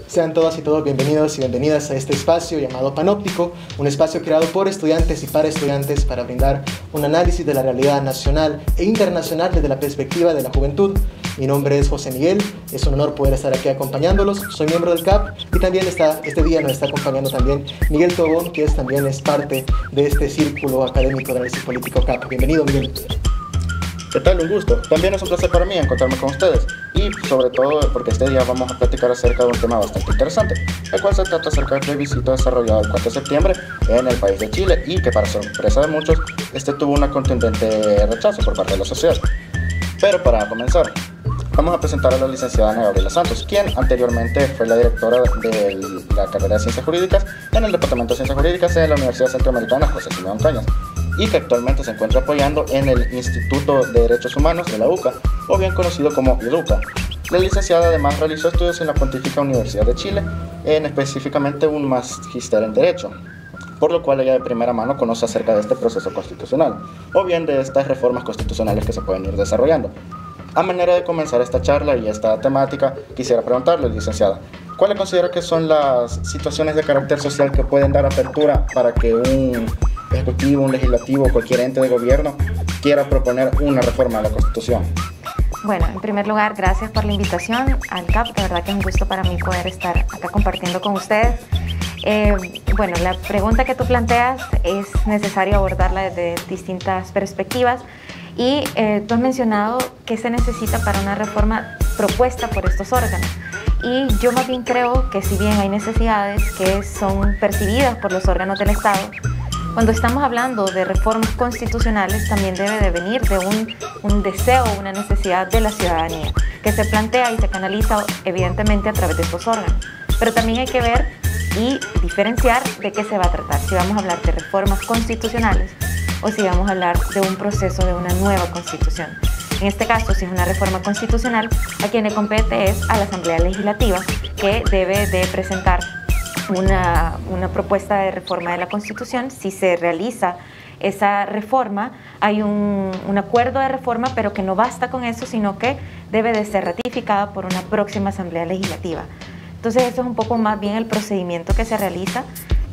Sean todas y todos bienvenidos y bienvenidas a este espacio llamado Panóptico, un espacio creado por estudiantes y para estudiantes para brindar un análisis de la realidad nacional e internacional desde la perspectiva de la juventud. Mi nombre es José Miguel, es un honor poder estar aquí acompañándolos, soy miembro del CAP y también este día nos está acompañando también Miguel Tobón, que también es parte de este círculo académico de análisis político CAP. Bienvenido, Miguel. ¿Qué tal? Un gusto. También es un placer para mí encontrarme con ustedes y sobre todo porque este día vamos a platicar acerca de un tema bastante interesante, el cual se trata acerca del plebiscito desarrollado el 4 de septiembre en el país de Chile y que para sorpresa de muchos tuvo una contundente rechazo por parte de la sociedad. Pero para comenzar, vamos a presentar a la licenciada Ana Gabriela Santos, quien anteriormente fue la directora de la carrera de Ciencias Jurídicas en el Departamento de Ciencias Jurídicas de la Universidad Centroamericana José Simón Cañas, y que actualmente se encuentra apoyando en el Instituto de Derechos Humanos de la UCA, o bien conocido como IDUCA. La licenciada además realizó estudios en la Pontificia Universidad de Chile, en específicamente un magíster en Derecho, por lo cual ella de primera mano conoce acerca de este proceso constitucional, o bien de estas reformas constitucionales que se pueden ir desarrollando. A manera de comenzar esta charla y esta temática, quisiera preguntarle, licenciada, ¿cuál le considera que son las situaciones de carácter social que pueden dar apertura para que un ejecutivo, un legislativo o cualquier ente de gobierno quiera proponer una reforma a la Constitución? Bueno, en primer lugar, gracias por la invitación al CAP. De verdad que es un gusto para mí poder estar acá compartiendo con ustedes. Bueno, la pregunta que tú planteas es necesario abordarla desde distintas perspectivas y tú has mencionado qué se necesita para una reforma propuesta por estos órganos. Y yo más bien creo que si bien hay necesidades que son percibidas por los órganos del Estado, cuando estamos hablando de reformas constitucionales también debe de venir de un deseo, una necesidad de la ciudadanía, que se plantea y se canaliza evidentemente a través de estos órganos. Pero también hay que ver y diferenciar de qué se va a tratar, si vamos a hablar de reformas constitucionales o si vamos a hablar de un proceso de una nueva constitución. En este caso, si es una reforma constitucional, a quien le compete es a la Asamblea Legislativa, que debe de presentar una propuesta de reforma de la Constitución. Si se realiza esa reforma, hay un acuerdo de reforma, pero que no basta con eso, sino que debe de ser ratificada por una próxima Asamblea Legislativa. Entonces, eso es un poco más bien el procedimiento que se realiza.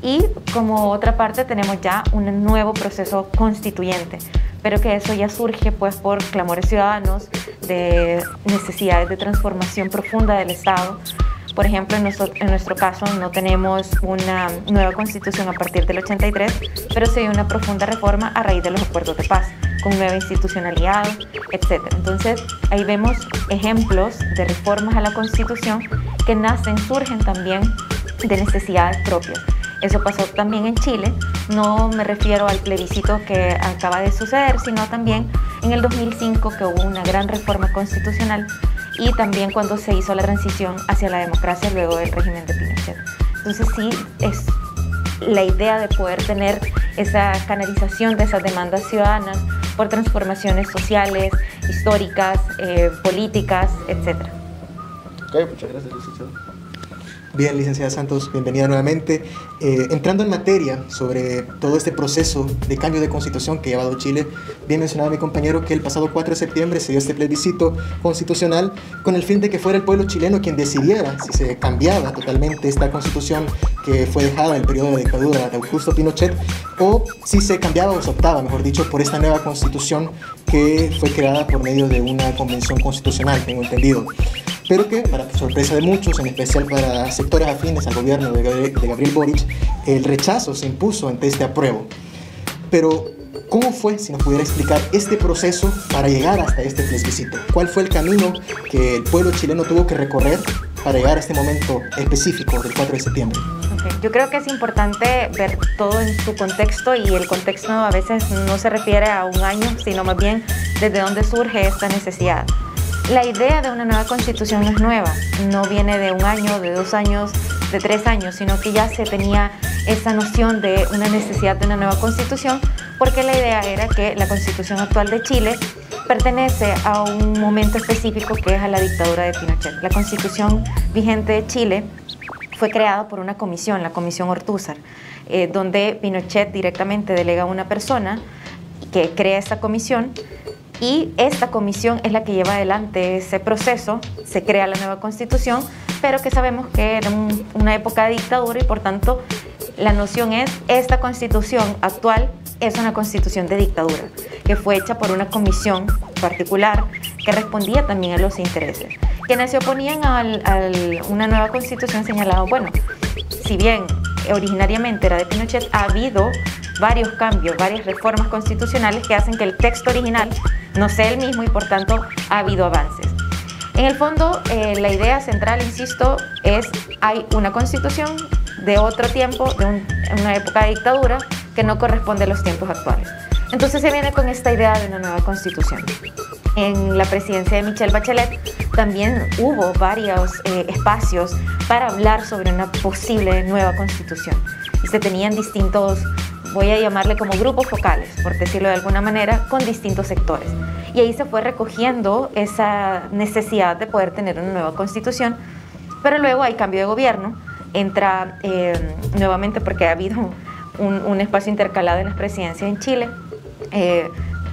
Y como otra parte tenemos ya un nuevo proceso constituyente, pero que eso ya surge pues por clamores ciudadanos de necesidades de transformación profunda del Estado. Por ejemplo, en nuestro caso no tenemos una nueva constitución a partir del 83, pero sí hay una profunda reforma a raíz de los acuerdos de paz, con nueva institucionalidad, etc. Entonces, ahí vemos ejemplos de reformas a la Constitución que nacen, surgen también de necesidades propias. Eso pasó también en Chile, no me refiero al plebiscito que acaba de suceder, sino también en el 2005 que hubo una gran reforma constitucional y también cuando se hizo la transición hacia la democracia luego del régimen de Pinochet. Entonces sí, es la idea de poder tener esa canalización de esas demandas ciudadanas por transformaciones sociales, históricas, políticas, etc. Ok, muchas gracias, licenciado. Bien, licenciada Santos, bienvenida nuevamente. Entrando en materia sobre todo este proceso de cambio de constitución que ha llevado Chile, bien mencionaba mi compañero que el pasado 4 de septiembre se dio este plebiscito constitucional con el fin de que fuera el pueblo chileno quien decidiera si se cambiaba totalmente esta constitución que fue dejada en el periodo de dictadura de Augusto Pinochet, o si se cambiaba o se optaba, mejor dicho, por esta nueva constitución que fue creada por medio de una convención constitucional, tengo entendido, pero que, para sorpresa de muchos, en especial para sectores afines al gobierno de Gabriel Boric, el rechazo se impuso ante este apruebo. Pero, ¿cómo fue, si nos pudiera explicar, este proceso para llegar hasta este plebiscito? ¿Cuál fue el camino que el pueblo chileno tuvo que recorrer para llegar a este momento específico del 4 de septiembre? Okay. Yo creo que es importante ver todo en su contexto, y el contexto a veces no se refiere a un año, sino más bien desde dónde surge esta necesidad. La idea de una nueva constitución no es nueva, no viene de un año, de 2 años, de 3 años, sino que ya se tenía esa noción de una necesidad de una nueva constitución, porque la idea era que la constitución actual de Chile pertenece a un momento específico que es a la dictadura de Pinochet. La constitución vigente de Chile fue creada por una comisión, la Comisión Ortúzar, donde Pinochet directamente delega a una persona que crea esta comisión, y esta comisión es la que lleva adelante ese proceso. Se crea la nueva constitución, pero que sabemos que era una época de dictadura y por tanto la noción es, esta constitución actual es una constitución de dictadura, que fue hecha por una comisión particular que respondía también a los intereses. Quienes se oponían a una nueva constitución señalaban, bueno, si bien originariamente era de Pinochet, ha habido varios cambios, varias reformas constitucionales que hacen que el texto original no sea el mismo y por tanto ha habido avances. En el fondo, la idea central, insisto, es hay una constitución de otro tiempo, de una época de dictadura que no corresponde a los tiempos actuales. Entonces se viene con esta idea de una nueva constitución. En la presidencia de Michelle Bachelet también hubo varios espacios para hablar sobre una posible nueva constitución. Y se tenían distintos, voy a llamarle como grupos focales, por decirlo de alguna manera, con distintos sectores. Y ahí se fue recogiendo esa necesidad de poder tener una nueva constitución, pero luego hay cambio de gobierno, entra nuevamente porque ha habido un espacio intercalado en las presidencias en Chile.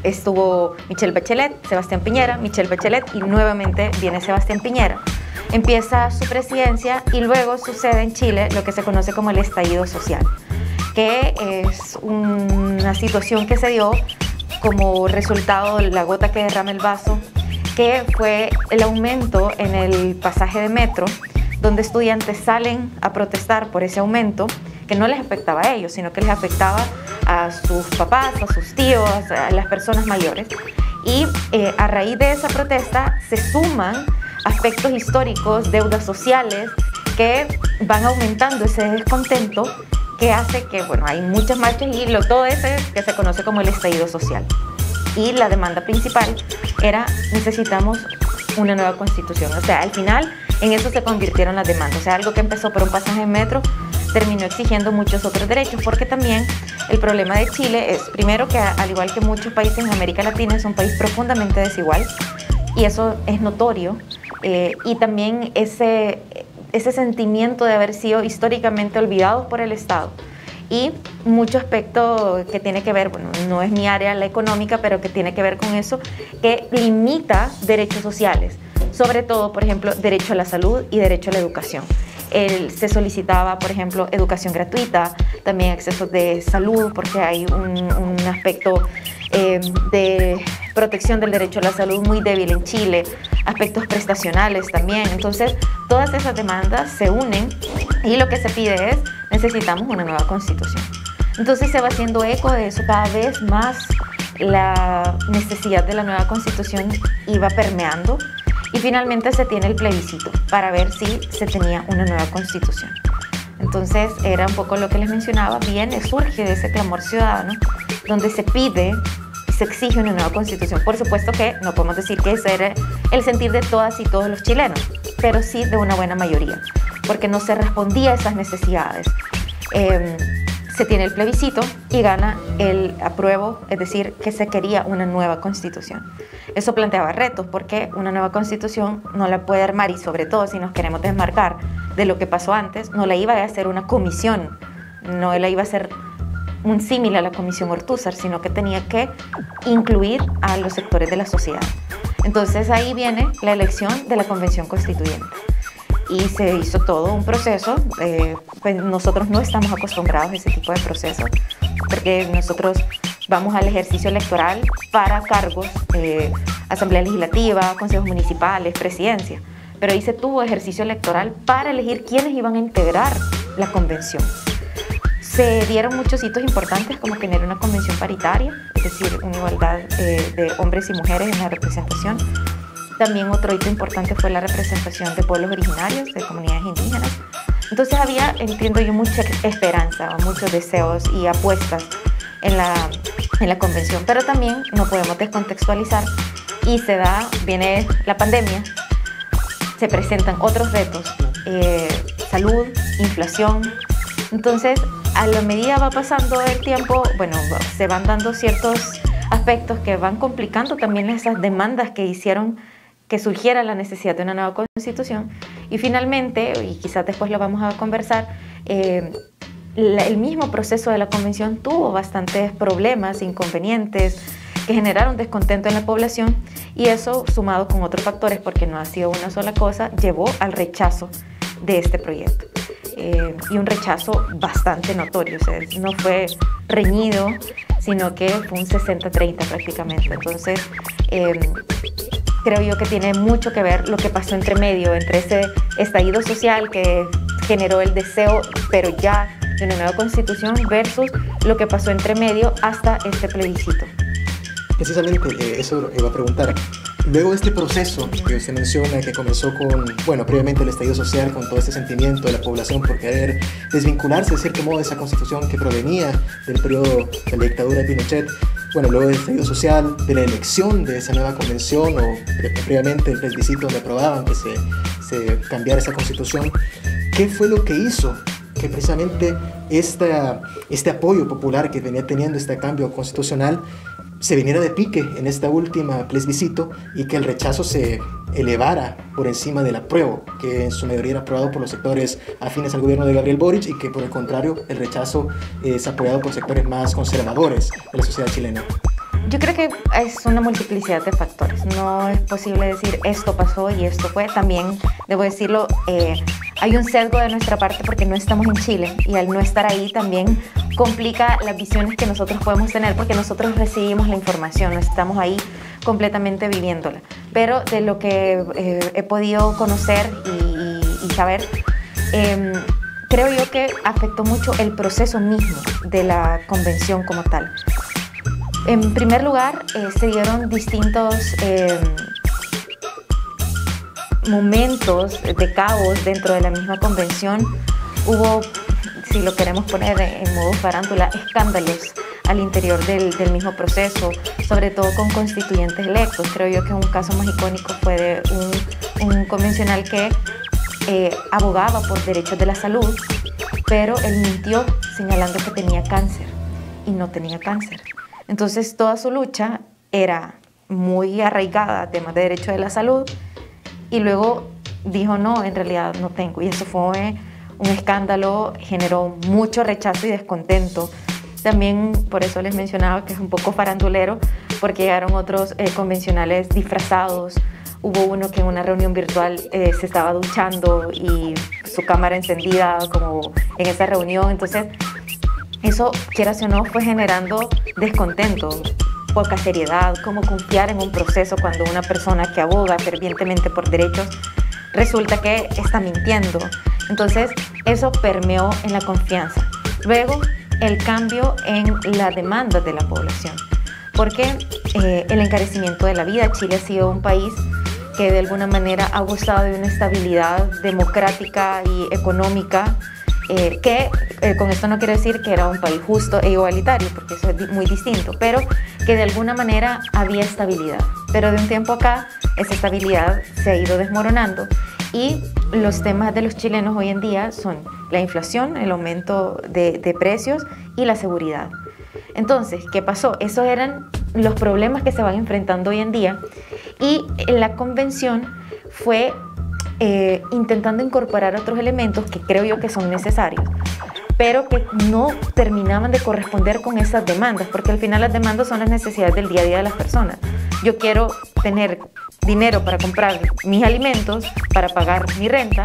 Estuvo Michelle Bachelet, Sebastián Piñera, Michelle Bachelet y nuevamente viene Sebastián Piñera. Empieza su presidencia y luego sucede en Chile lo que se conoce como el estallido social, que es una situación que se dio como resultado de la gota que derrama el vaso, que fue el aumento en el pasaje de metro, donde estudiantes salen a protestar por ese aumento, que no les afectaba a ellos, sino que les afectaba a sus papás, a sus tíos, a las personas mayores. Y a raíz de esa protesta se suman aspectos históricos, deudas sociales, que van aumentando ese descontento, que hace que, bueno, hay muchas marchas y todo ese que se conoce como el estallido social. Y la demanda principal era, necesitamos una nueva constitución. O sea, al final en eso se convirtieron las demandas. O sea, algo que empezó por un pasaje en metro terminó exigiendo muchos otros derechos, porque también el problema de Chile es, primero, que al igual que muchos países en América Latina, es un país profundamente desigual, y eso es notorio, y también ese sentimiento de haber sido históricamente olvidados por el Estado, y mucho aspecto que tiene que ver, bueno, no es mi área la económica, pero que tiene que ver con eso, que limita derechos sociales, sobre todo, por ejemplo, derecho a la salud y derecho a la educación. Se solicitaba, por ejemplo, educación gratuita, también acceso de salud, porque hay un aspecto de protección del derecho a la salud muy débil en Chile, aspectos prestacionales también. Entonces, todas esas demandas se unen y lo que se pide es, necesitamos una nueva constitución. Entonces se va haciendo eco de eso cada vez más, la necesidad de la nueva constitución iba permeando. Y finalmente se tiene el plebiscito para ver si se tenía una nueva constitución. Entonces era un poco lo que les mencionaba, surge de ese clamor ciudadano donde se pide, se exige una nueva constitución. Por supuesto que no podemos decir que ese era el sentir de todas y todos los chilenos, pero sí de una buena mayoría, porque no se respondía a esas necesidades. Se tiene el plebiscito y gana el apruebo, es decir, que se quería una nueva constitución. Eso planteaba retos, porque una nueva constitución no la puede armar, y sobre todo si nos queremos desmarcar de lo que pasó antes, no la iba a hacer una comisión, no la iba a hacer un símil a la comisión Ortúzar, sino que tenía que incluir a los sectores de la sociedad. Entonces ahí viene la elección de la Convención Constituyente. Y se hizo todo un proceso, pues nosotros no estamos acostumbrados a ese tipo de procesos, porque nosotros vamos al ejercicio electoral para cargos, asamblea legislativa, consejos municipales, presidencia, pero ahí se tuvo ejercicio electoral para elegir quiénes iban a integrar la convención. Se dieron muchos hitos importantes, como tener una convención paritaria, es decir, una igualdad de hombres y mujeres en la representación. También otro hito importante fue la representación de pueblos originarios, de comunidades indígenas. Entonces había, entiendo yo, mucha esperanza, muchos deseos y apuestas en la convención, pero también no podemos descontextualizar y viene la pandemia, se presentan otros retos, salud, inflación. Entonces, a la medida va pasando el tiempo, bueno, se van dando ciertos aspectos que van complicando también esas demandas que hicieron que surgiera la necesidad de una nueva constitución, y finalmente, y quizás después lo vamos a conversar, el mismo proceso de la convención tuvo bastantes problemas, inconvenientes, que generaron descontento en la población, y eso, sumado con otros factores, porque no ha sido una sola cosa, llevó al rechazo de este proyecto. Y un rechazo bastante notorio, o sea, no fue reñido, sino que fue un 60-30 prácticamente. Entonces, creo yo que tiene mucho que ver lo que pasó entre medio, entre ese estallido social que generó el deseo, pero ya de una nueva constitución, versus lo que pasó entre medio hasta este plebiscito. Precisamente eso iba a preguntar. Luego de este proceso que usted menciona, que comenzó con, bueno, previamente el estallido social, con todo este sentimiento de la población por querer desvincularse de cierto modo de esa constitución que provenía del periodo de la dictadura de Pinochet, bueno, luego del estallido social, de la elección de esa nueva convención o previamente el plebiscito donde aprobaban que se cambiara esa constitución, ¿qué fue lo que hizo que precisamente este apoyo popular que venía teniendo este cambio constitucional se viniera de pique en esta última plebiscito y que el rechazo se elevara por encima del apruebo, que en su mayoría era aprobado por los sectores afines al gobierno de Gabriel Boric, y que por el contrario el rechazo es apoyado por sectores más conservadores de la sociedad chilena? Yo creo que es una multiplicidad de factores. No es posible decir esto pasó y esto fue. También, debo decirlo, hay un sesgo de nuestra parte porque no estamos en Chile, y al no estar ahí también complica las visiones que nosotros podemos tener, porque nosotros recibimos la información, no estamos ahí completamente viviéndola. Pero de lo que he podido conocer y saber, creo yo que afectó mucho el proceso mismo de la convención como tal. En primer lugar, se dieron distintos momentos de caos dentro de la misma convención. Hubo, si lo queremos poner en modo farándula, escándalos al interior del mismo proceso, sobre todo con constituyentes electos. Creo yo que un caso más icónico fue de un convencional que abogaba por derechos de la salud, pero él mintió señalando que tenía cáncer y no tenía cáncer. Entonces toda su lucha era muy arraigada a temas de derecho de la salud, y luego dijo no, en realidad no tengo, y eso fue un escándalo, generó mucho rechazo y descontento. También por eso les mencionaba que es un poco farandulero, porque llegaron otros convencionales disfrazados. Hubo uno que en una reunión virtual se estaba duchando y su cámara encendida como en esa reunión. Entonces eso, quieras o no, fue generando descontento, poca seriedad, cómo confiar en un proceso cuando una persona que aboga fervientemente por derechos resulta que está mintiendo. Entonces eso permeó en la confianza. Luego, el cambio en la demanda de la población, porque el encarecimiento de la vida. Chile ha sido un país que de alguna manera ha gozado de una estabilidad democrática y económica, con esto no quiero decir que era un país justo e igualitario, porque eso es muy distinto, pero que de alguna manera había estabilidad. Pero de un tiempo acá, esa estabilidad se ha ido desmoronando, y los temas de los chilenos hoy en día son la inflación, el aumento de precios y la seguridad. Entonces, ¿qué pasó? Esos eran los problemas que se van enfrentando hoy en día, y la convención fue intentando incorporar otros elementos que creo yo que son necesarios, pero que no terminaban de corresponder con esas demandas, porque al final las demandas son las necesidades del día a día de las personas. Yo quiero tener dinero para comprar mis alimentos, para pagar mi renta,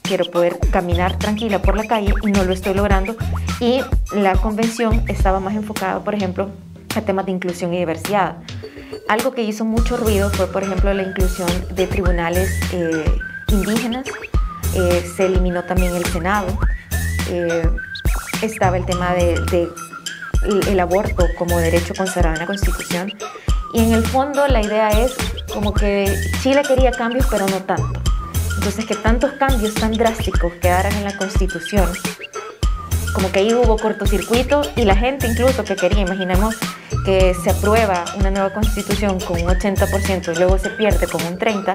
quiero poder caminar tranquila por la calle y no lo estoy logrando, y la convención estaba más enfocada, por ejemplo, a temas de inclusión y diversidad. Algo que hizo mucho ruido fue, por ejemplo, la inclusión de tribunales indígenas. Se eliminó también el Senado. Estaba el tema del aborto como derecho consagrado en la Constitución. Y en el fondo la idea es como que Chile quería cambios, pero no tanto. Entonces, que tantos cambios tan drásticos quedaran en la Constitución, como que ahí hubo cortocircuito, y la gente incluso que quería, imaginemos que se aprueba una nueva Constitución con un 80% y luego se pierde con un 30%,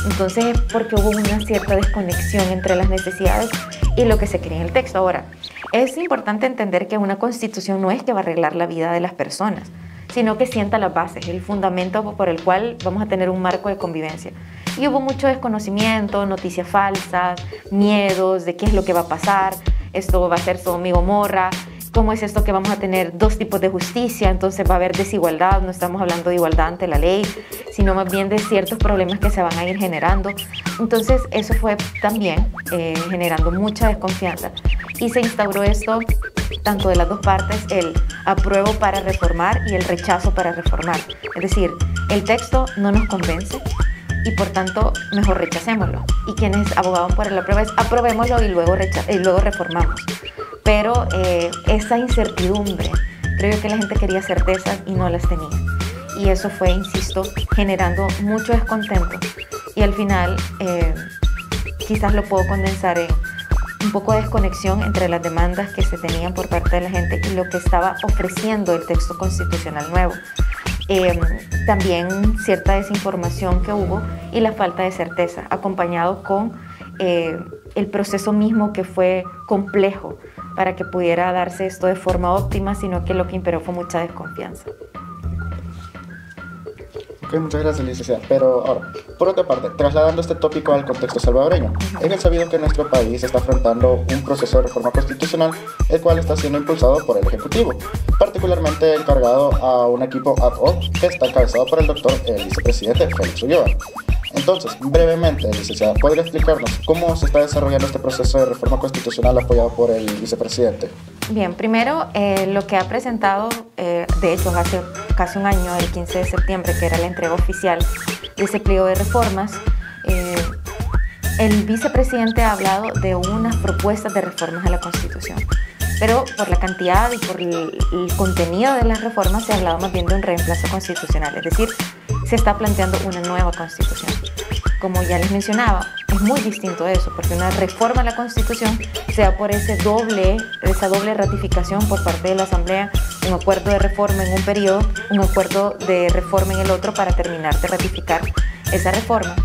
entonces es porque hubo una cierta desconexión entre las necesidades y lo que se quería en el texto. Ahora, es importante entender que una Constitución no es que va a arreglar la vida de las personas, sino que sienta las bases, el fundamento por el cual vamos a tener un marco de convivencia. Y hubo mucho desconocimiento, noticias falsas, miedos de qué es lo que va a pasar, esto va a ser Sodoma y Gomorra, ¿cómo es esto que vamos a tener dos tipos de justicia? Entonces va a haber desigualdad, no estamos hablando de igualdad ante la ley, sino más bien de ciertos problemas que se van a ir generando. Entonces eso fue también generando mucha desconfianza. Y se instauró esto tanto de las dos partes, el apruebo para reformar y el rechazo para reformar. Es decir, el texto no nos convence y por tanto mejor rechacémoslo. Y quienes abogaban por el apruebo es aprobémoslo y luego reformamos. Pero esa incertidumbre, creo que la gente quería certezas y no las tenía. Y eso fue, insisto, generando mucho descontento. Y al final, quizás lo puedo condensar en un poco de desconexión entre las demandas que se tenían por parte de la gente y lo que estaba ofreciendo el texto constitucional nuevo. También cierta desinformación que hubo y la falta de certeza, acompañado con el proceso mismo que fue complejo para que pudiera darse esto de forma óptima, sino que lo que imperó fue mucha desconfianza. Ok, muchas gracias, licenciada. Pero ahora, por otra parte, trasladando este tópico al contexto salvadoreño, es bien sabido que nuestro país está afrontando un proceso de reforma constitucional, el cual está siendo impulsado por el Ejecutivo, particularmente encargado a un equipo ad hoc que está encabezado por el doctor, el vicepresidente Félix Ulloa. Entonces, brevemente, licenciada, ¿podría explicarnos cómo se está desarrollando este proceso de reforma constitucional apoyado por el vicepresidente? Bien, primero, lo que ha presentado, de hecho, hace casi un año, el 15 de septiembre, que era la entrega oficial de ese pliego de reformas, el vicepresidente ha hablado de unas propuestas de reformas a la Constitución. Pero por la cantidad y por el contenido de las reformas se ha hablado más bien de un reemplazo constitucional, es decir, se está planteando una nueva Constitución. Como ya les mencionaba, es muy distinto eso, porque una reforma a la Constitución se da por esa doble ratificación por parte de la Asamblea, un acuerdo de reforma en un periodo, un acuerdo de reforma en el otro para terminar de ratificar esa reforma.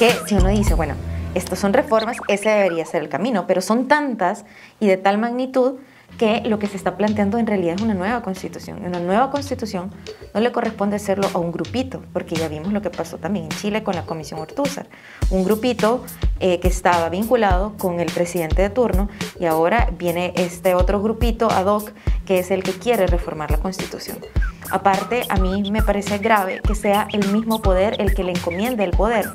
Que si uno dice, bueno, estas son reformas, ese debería ser el camino, pero son tantas y de tal magnitud que lo que se está planteando en realidad es una nueva Constitución. Una nueva Constitución no le corresponde hacerlo a un grupito, porque ya vimos lo que pasó también en Chile con la Comisión Ortúzar. Un grupito que estaba vinculado con el presidente de turno y ahora viene este otro grupito ad hoc que es el que quiere reformar la Constitución. Aparte, a mí me parece grave que sea el mismo poder el que le encomiende el poder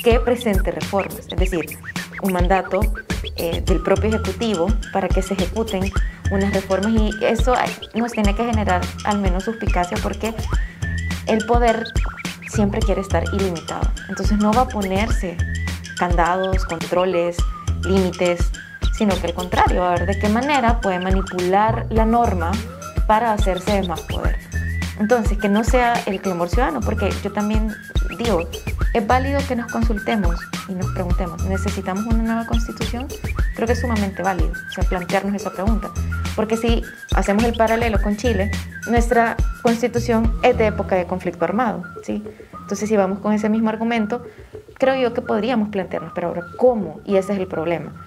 que presente reformas, es decir, un mandato del propio Ejecutivo para que se ejecuten unas reformas, y eso nos tiene que generar al menos suspicacia porque el poder siempre quiere estar ilimitado, entonces no va a ponerse candados, controles, límites, sino que al contrario, va a ver de qué manera puede manipular la norma para hacerse de más poder. Entonces, que no sea el clamor ciudadano, porque yo también digo, es válido que nos consultemos y nos preguntemos, ¿necesitamos una nueva Constitución? Creo que es sumamente válido, o sea, plantearnos esa pregunta. Porque si hacemos el paralelo con Chile, nuestra Constitución es de época de conflicto armado, ¿sí? Entonces, si vamos con ese mismo argumento, creo yo que podríamos plantearnos, pero ahora, ¿cómo? Y ese es el problema.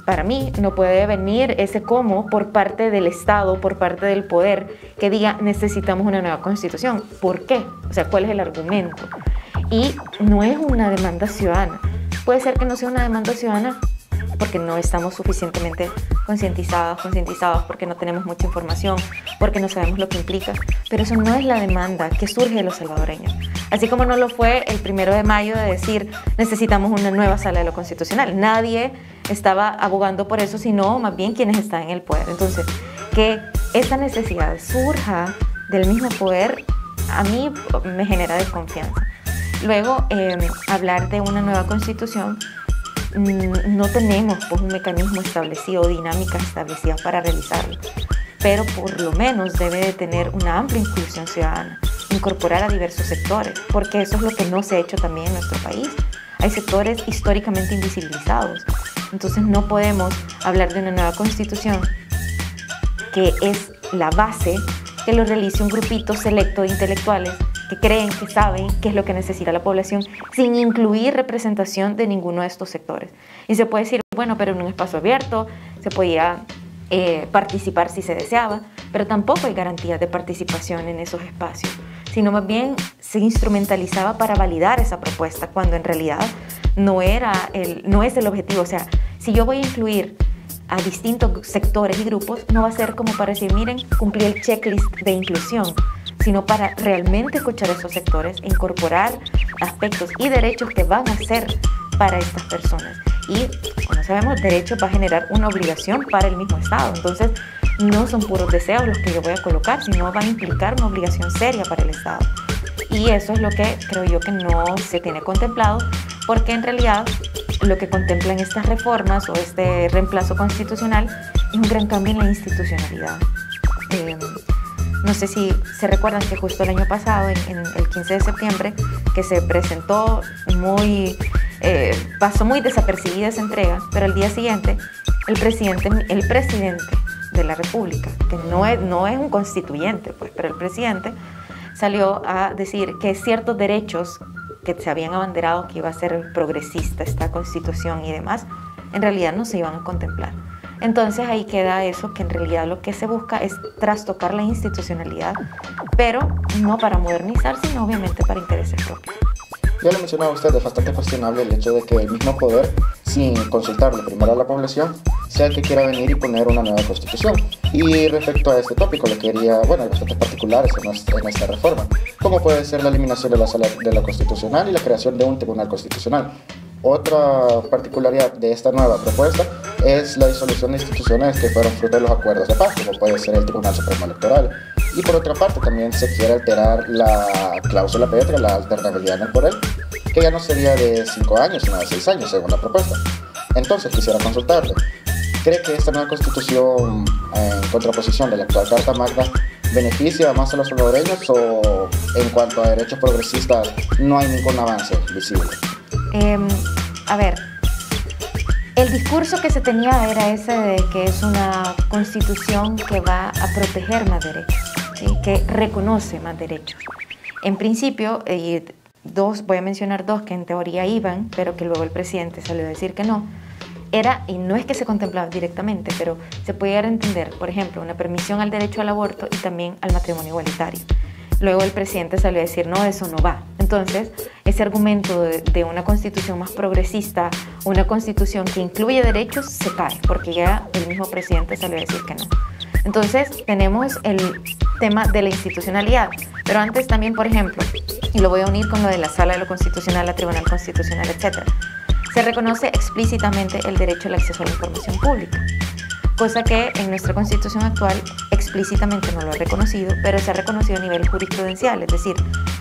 Para mí no puede venir ese cómo por parte del Estado, por parte del poder, que diga necesitamos una nueva Constitución. ¿Por qué? O sea, ¿cuál es el argumento? Y no es una demanda ciudadana. Puede ser que no sea una demanda ciudadana porque no estamos suficientemente concientizados, porque no tenemos mucha información, porque no sabemos lo que implica, pero eso no es la demanda que surge de los salvadoreños. Así como no lo fue el 1 de mayo de decir necesitamos una nueva sala de lo constitucional. Nadie estaba abogando por eso, sino más bien quienes están en el poder. Entonces, que esta necesidad surja del mismo poder, a mí me genera desconfianza. Luego, hablar de una nueva constitución, no tenemos pues, un mecanismo establecido, dinámicas establecidas para realizarlo, pero por lo menos debe de tener una amplia inclusión ciudadana, incorporar a diversos sectores, porque eso es lo que no se ha hecho también en nuestro país. Hay sectores históricamente invisibilizados, entonces no podemos hablar de una nueva constitución que es la base, que lo realice un grupito selecto de intelectuales que creen, que saben qué es lo que necesita la población, sin incluir representación de ninguno de estos sectores. Y se puede decir, bueno, pero en un espacio abierto se podía participar si se deseaba, pero tampoco hay garantías de participación en esos espacios, sino más bien se instrumentalizaba para validar esa propuesta, cuando en realidad no es el objetivo. O sea, si yo voy a incluir a distintos sectores y grupos, no va a ser como para decir, miren, cumplí el checklist de inclusión, sino para realmente escuchar a esos sectores e incorporar aspectos y derechos que van a ser para estas personas. Y, como sabemos, derecho va a generar una obligación para el mismo Estado. Entonces, no son puros deseos los que yo voy a colocar, sino van a implicar una obligación seria para el Estado. Y eso es lo que creo yo que no se tiene contemplado, porque en realidad lo que contemplan estas reformas o este reemplazo constitucional es un gran cambio en la institucionalidad. No sé si se recuerdan que justo el año pasado, en el 15 de septiembre, que se presentó pasó muy desapercibida esa entrega, pero al día siguiente el presidente de la República, que no es un constituyente, pues, pero el presidente salió a decir que ciertos derechos que se habían abanderado que iba a ser progresista esta constitución y demás, en realidad no se iban a contemplar. Entonces ahí queda eso, que en realidad lo que se busca es trastocar la institucionalidad, pero no para modernizar, sino obviamente para intereses propios. Ya lo mencionaba usted, es bastante cuestionable el hecho de que el mismo poder, sin consultarle primero a la población, sea el que quiera venir y poner una nueva constitución. Y respecto a este tópico, hay bastantes particulares en esta reforma, como puede ser la eliminación de la Sala de la Constitucional y la creación de un Tribunal Constitucional. Otra particularidad de esta nueva propuesta es la disolución de instituciones que fueron fruto de los acuerdos de paz, como puede ser el Tribunal Supremo Electoral. Y por otra parte también se quiere alterar la cláusula pétrea, la alternabilidad en el poder, que ya no sería de 5 años, sino de 6 años, según la propuesta. Entonces quisiera consultarle, ¿cree que esta nueva constitución, en contraposición de la actual Carta Magna, beneficia más a los salvadoreños o en cuanto a derechos progresistas no hay ningún avance visible? A ver, el discurso que se tenía era ese de que es una constitución que va a proteger más derechos, ¿sí? Que reconoce más derechos. En principio, voy a mencionar dos que en teoría iban, pero que luego el presidente salió a decir que no. Y no es que se contemplaba directamente, pero se puede llegar a entender, por ejemplo, una permisión al derecho al aborto y también al matrimonio igualitario. Luego el presidente salió a decir, no, eso no va. Entonces, ese argumento de una constitución más progresista, una constitución que incluye derechos, se cae, porque ya el mismo presidente salió a decir que no. Entonces, tenemos el tema de la institucionalidad. Pero antes también, por ejemplo, y lo voy a unir con lo de la Sala de lo Constitucional, la Tribunal Constitucional, etc., se reconoce explícitamente el derecho al acceso a la información pública, cosa que en nuestra Constitución actual explícitamente no lo ha reconocido, pero se ha reconocido a nivel jurisprudencial, es decir,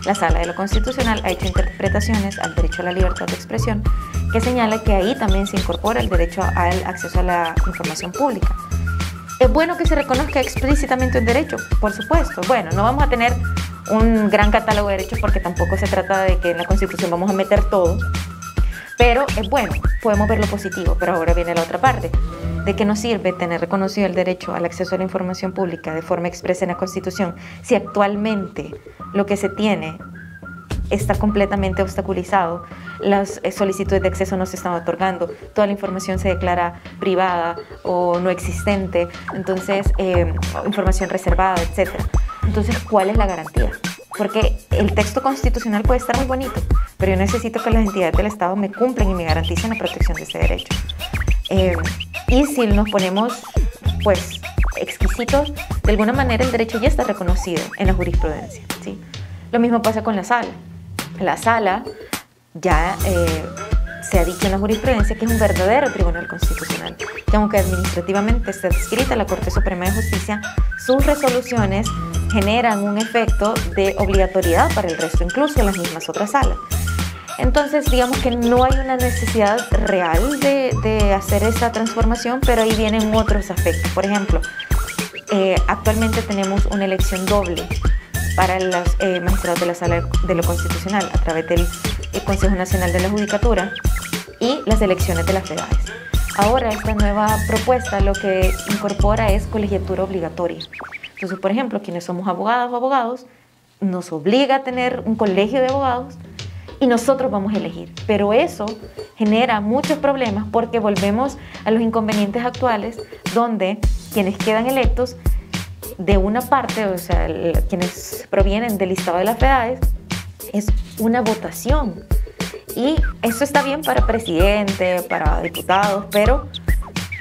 la Sala de lo Constitucional ha hecho interpretaciones al derecho a la libertad de expresión que señala que ahí también se incorpora el derecho al acceso a la información pública. ¿Es bueno que se reconozca explícitamente un derecho? Por supuesto. Bueno, no vamos a tener un gran catálogo de derechos porque tampoco se trata de que en la Constitución vamos a meter todo, pero es bueno, podemos ver lo positivo, pero ahora viene la otra parte. ¿De qué nos sirve tener reconocido el derecho al acceso a la información pública de forma expresa en la Constitución si actualmente lo que se tiene está completamente obstaculizado? Las solicitudes de acceso no se están otorgando, toda la información se declara privada o no existente, entonces información reservada, etc. Entonces, ¿cuál es la garantía? Porque el texto constitucional puede estar muy bonito, pero yo necesito que las entidades del Estado me cumplan y me garanticen la protección de ese derecho. Y si nos ponemos pues exquisitos, de alguna manera el derecho ya está reconocido en la jurisprudencia, ¿sí? Lo mismo pasa con la Sala. La Sala ya se ha dicho en la jurisprudencia que es un verdadero tribunal constitucional, que aunque administrativamente está adscrita a la Corte Suprema de Justicia, sus resoluciones generan un efecto de obligatoriedad para el resto, incluso en las mismas otras salas. Entonces, digamos que no hay una necesidad real de hacer esta transformación, pero ahí vienen otros aspectos. Por ejemplo, actualmente tenemos una elección doble para los magistrados de la Sala de lo Constitucional a través del Consejo Nacional de la Judicatura y las elecciones de las FEDAES. Ahora, esta nueva propuesta lo que incorpora es colegiatura obligatoria. Entonces, por ejemplo, quienes somos abogadas o abogados, nos obliga a tener un colegio de abogados y nosotros vamos a elegir. Pero eso genera muchos problemas porque volvemos a los inconvenientes actuales donde quienes quedan electos de una parte, o sea, quienes provienen del listado de las FEDAES, es una votación. Y eso está bien para presidente, para diputados, pero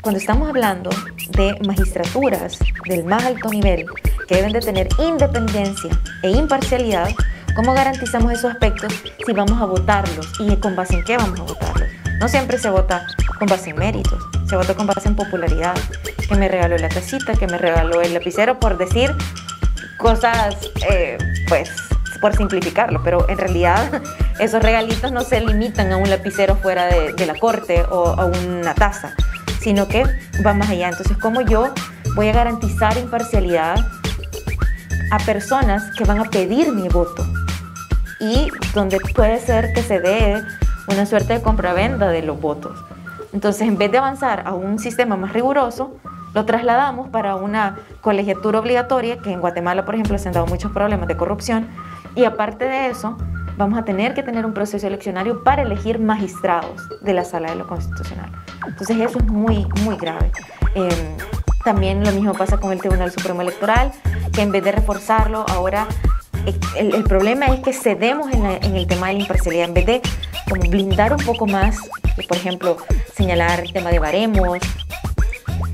cuando estamos hablando de magistraturas del más alto nivel que deben de tener independencia e imparcialidad, ¿cómo garantizamos esos aspectos si vamos a votarlos? ¿Y con base en qué vamos a votarlos? No siempre se vota con base en méritos, se vota con base en popularidad, que me regaló la casita, que me regaló el lapicero, por decir cosas, pues, por simplificarlo, pero en realidad esos regalitos no se limitan a un lapicero fuera de la corte o a una taza, sino que va más allá. Entonces, ¿cómo yo voy a garantizar imparcialidad a personas que van a pedir mi voto? Y donde puede ser que se dé una suerte de compravenda de los votos. Entonces, en vez de avanzar a un sistema más riguroso, lo trasladamos para una colegiatura obligatoria, que en Guatemala, por ejemplo, se han dado muchos problemas de corrupción, y aparte de eso, vamos a tener que tener un proceso eleccionario para elegir magistrados de la Sala de lo Constitucional. Entonces, eso es muy, muy grave. También lo mismo pasa con el Tribunal Supremo Electoral, que en vez de reforzarlo, ahora el problema es que cedemos en el tema de la imparcialidad, en vez de como blindar un poco más, por ejemplo, señalar el tema de baremos.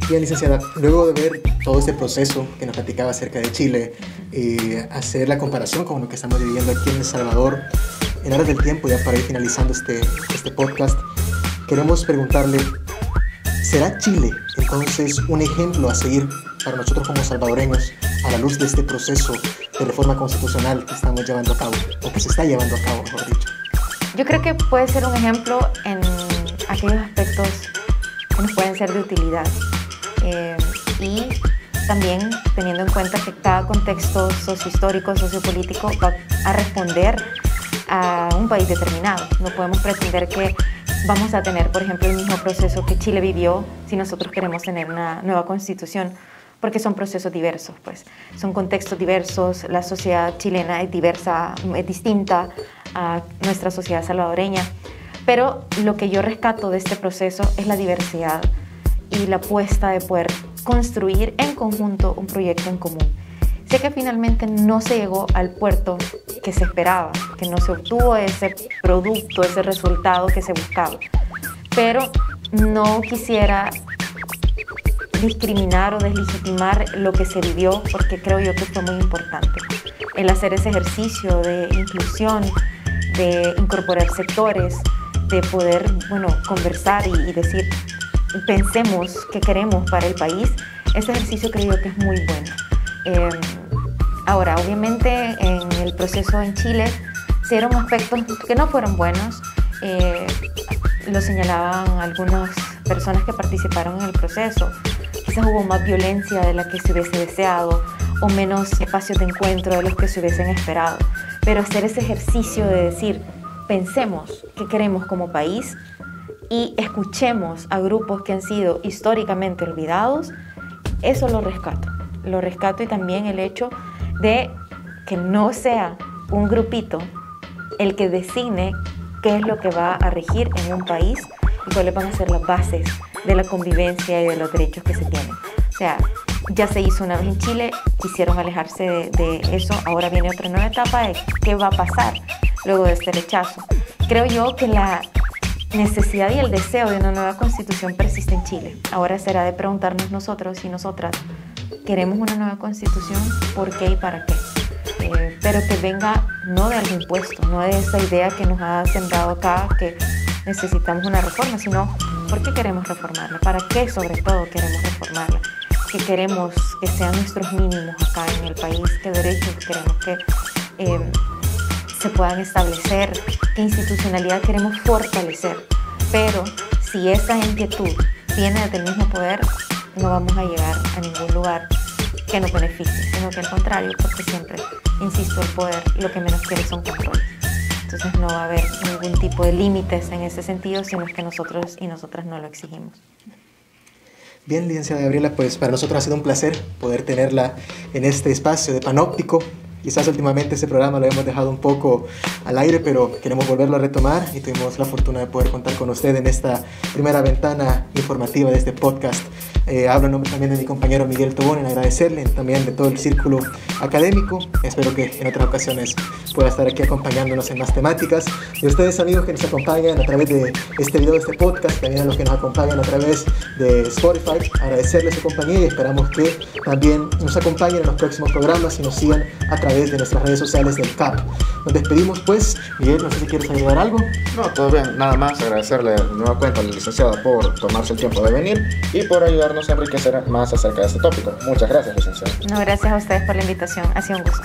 Bien, licenciada, luego de ver todo este proceso que nos platicaba acerca de Chile, hacer la comparación con lo que estamos viviendo aquí en El Salvador, en aras del tiempo, ya para ir finalizando este podcast, queremos preguntarle, ¿será Chile entonces un ejemplo a seguir para nosotros como salvadoreños a la luz de este proceso de reforma constitucional que estamos llevando a cabo, o que se está llevando a cabo, mejor dicho? Yo creo que puede ser un ejemplo en aquellos aspectos que nos pueden ser de utilidad. Y también teniendo en cuenta que cada contexto sociohistórico, sociopolítico va a responder a un país determinado. No podemos pretender que vamos a tener, por ejemplo, el mismo proceso que Chile vivió si nosotros queremos tener una nueva constitución, porque son procesos diversos, pues. Son contextos diversos, la sociedad chilena es diversa, es distinta a nuestra sociedad salvadoreña, pero lo que yo rescato de este proceso es la diversidad y la apuesta de poder construir en conjunto un proyecto en común. Sé que finalmente no se llegó al puerto que se esperaba, que no se obtuvo ese producto, ese resultado que se buscaba, pero no quisiera discriminar o deslegitimar lo que se vivió, porque creo yo que fue muy importante el hacer ese ejercicio de inclusión, de incorporar sectores, de poder, conversar y decir, pensemos qué queremos para el país. Ese ejercicio creo yo que es muy bueno. Ahora, obviamente, en el proceso en Chile se dieron aspectos que no fueron buenos. Lo señalaban algunas personas que participaron en el proceso. Quizás hubo más violencia de la que se hubiese deseado o menos espacios de encuentro de los que se hubiesen esperado. Pero hacer ese ejercicio de decir, pensemos qué queremos como país y escuchemos a grupos que han sido históricamente olvidados, eso lo rescato. Lo rescato, y también el hecho de que no sea un grupito el que designe qué es lo que va a regir en un país y cuáles van a ser las bases de la convivencia y de los derechos que se tienen. O sea, ya se hizo una vez en Chile, quisieron alejarse de eso, ahora viene otra nueva etapa de qué va a pasar luego de este rechazo. Creo yo que la necesidad y el deseo de una nueva constitución persiste en Chile. Ahora será de preguntarnos nosotros y nosotras, ¿queremos una nueva constitución? ¿Por qué y para qué? Pero que venga no de algo impuesto, no de esa idea que nos ha sembrado acá que necesitamos una reforma, sino ¿por qué queremos reformarla? ¿Para qué sobre todo queremos reformarla? ¿Qué queremos que sean nuestros mínimos acá en el país? ¿Qué derechos queremos que se puedan establecer? ¿Qué institucionalidad queremos fortalecer? Pero si esa inquietud viene desde el mismo poder, no vamos a llegar a ningún lugar que nos beneficie, sino que al contrario, porque siempre, insisto, el poder lo que menos quiere son controles. Entonces no va a haber ningún tipo de límites en ese sentido, sino que nosotros y nosotras no lo exigimos. Bien, licenciada Gabriela, pues para nosotros ha sido un placer poder tenerla en este espacio de Panóptico. Quizás últimamente ese programa lo hemos dejado un poco al aire, pero queremos volverlo a retomar y tuvimos la fortuna de poder contar con usted en esta primera ventana informativa de este podcast. Hablo en nombre también de mi compañero Miguel Tobón en agradecerle, también de todo el círculo académico. Espero que en otras ocasiones pueda estar aquí acompañándonos en más temáticas. Y a ustedes, amigos, que nos acompañan a través de este video, de este podcast, también a los que nos acompañan a través de Spotify, agradecerles su compañía y esperamos que también nos acompañen en los próximos programas y nos sigan a través de nuestras redes sociales del CAP. Nos despedimos pues. Miguel, no sé si quieres agregar algo. No, todo bien, nada más agradecerle de nueva cuenta a la licenciada por tomarse el tiempo de venir y por ayudarnos a enriquecer más acerca de este tópico. Muchas gracias, licenciada. No, gracias a ustedes por la invitación, ha sido un gusto.